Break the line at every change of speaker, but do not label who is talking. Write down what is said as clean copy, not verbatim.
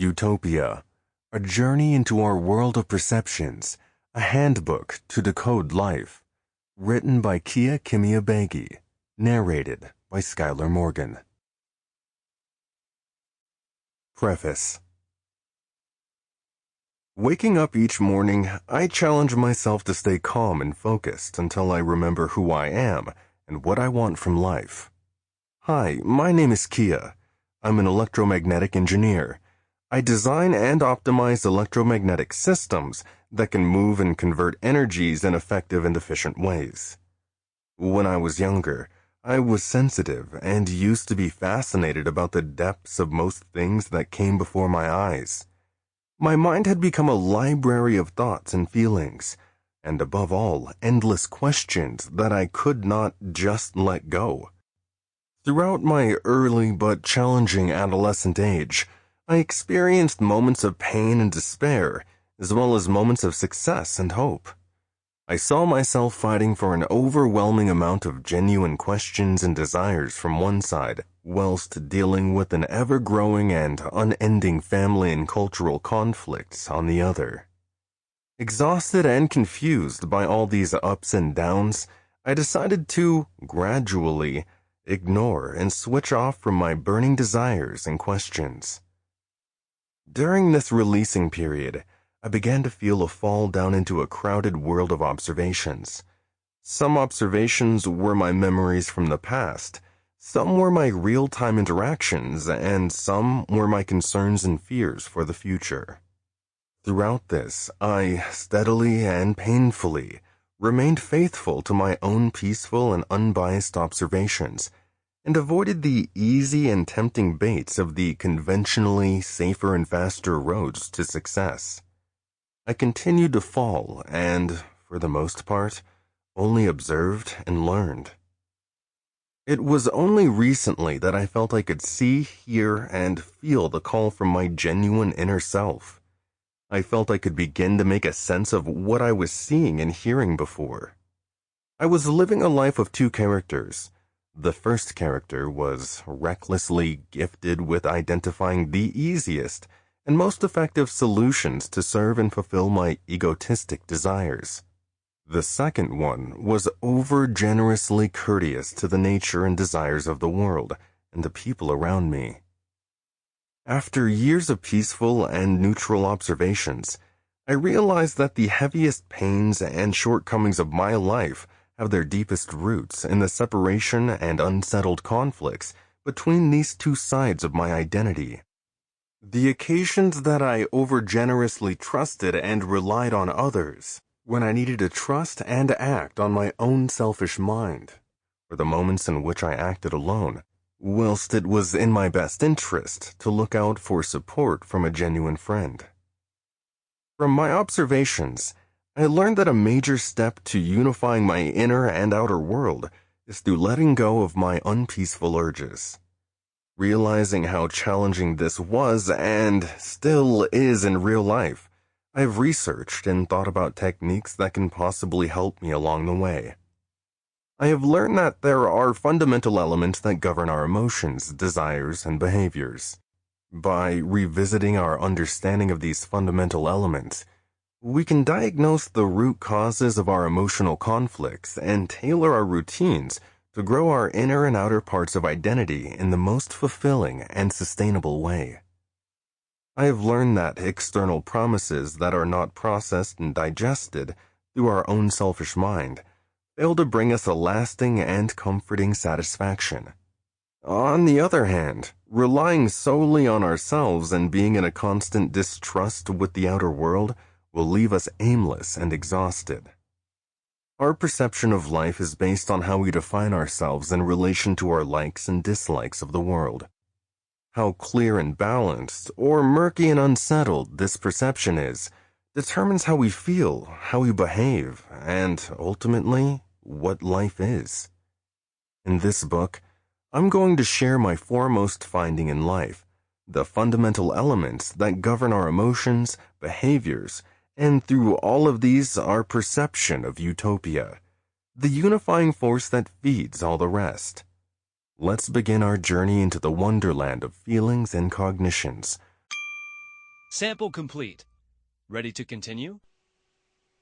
Utopia, a journey into our world of perceptions, a handbook to decode life, written by Kia Kimiabeigi, narrated by Skyler Morgan. Preface. Waking up each morning, I challenge myself to stay calm and focused until I remember who I am and what I want from life. Hi, my name is Kia. I'm an electromagnetic engineer. I design and optimize electromagnetic systems that can move and convert energies in effective and efficient ways. When I was younger, I was sensitive and used to be fascinated about the depths of most things that came before my eyes. My mind had become a library of thoughts and feelings, and above all, endless questions that I could not just let go. Throughout my early but challenging adolescent age, I experienced moments of pain and despair, as well as moments of success and hope. I saw myself fighting for an overwhelming amount of genuine questions and desires from one side, whilst dealing with an ever-growing and unending family and cultural conflicts on the other. Exhausted and confused by all these ups and downs, I decided to, gradually, ignore and switch off from my burning desires and questions. During this releasing period, I began to feel a fall down into a crowded world of observations. Some observations were my memories from the past, some were my real-time interactions, and some were my concerns and fears for the future. Throughout this, I steadily and painfully remained faithful to my own peaceful and unbiased observations, and avoided the easy and tempting baits of the conventionally safer and faster roads to success. I continued to fall and, for the most part, only observed and learned. It was only recently that I felt I could see, hear, and feel the call from my genuine inner self. I felt I could begin to make a sense of what I was seeing and hearing before. I was living a life of two characters. The first character was recklessly gifted with identifying the easiest and most effective solutions to serve and fulfill my egotistic desires. The second one was over-generously courteous to the nature and desires of the world and the people around me. After years of peaceful and neutral observations, I realized that the heaviest pains and shortcomings of my life have their deepest roots in the separation and unsettled conflicts between these two sides of my identity. The occasions that I over-generously trusted and relied on others, when I needed to trust and act on my own selfish mind, were the moments in which I acted alone, whilst it was in my best interest to look out for support from a genuine friend. From my observations, I learned that a major step to unifying my inner and outer world is through letting go of my unpeaceful urges. Realizing how challenging this was and still is in real life, I've researched and thought about techniques that can possibly help me along the way. I have learned that there are fundamental elements that govern our emotions, desires, and behaviors. By revisiting our understanding of these fundamental elements, we can diagnose the root causes of our emotional conflicts and tailor our routines to grow our inner and outer parts of identity in the most fulfilling and sustainable way. I have learned that external promises that are not processed and digested through our own selfish mind fail to bring us a lasting and comforting satisfaction. On the other hand, relying solely on ourselves and being in a constant distrust with the outer world will leave us aimless and exhausted. Our perception of life is based on how we define ourselves in relation to our likes and dislikes of the world. How clear and balanced, or murky and unsettled this perception is, determines how we feel, how we behave, and, ultimately, what life is. In this book, I'm going to share my foremost finding in life, the fundamental elements that govern our emotions, behaviors, and through all of these, our perception of utopia, the unifying force that feeds all the rest. Let's begin our journey into the wonderland of feelings and cognitions,
Sample complete. Ready to continue?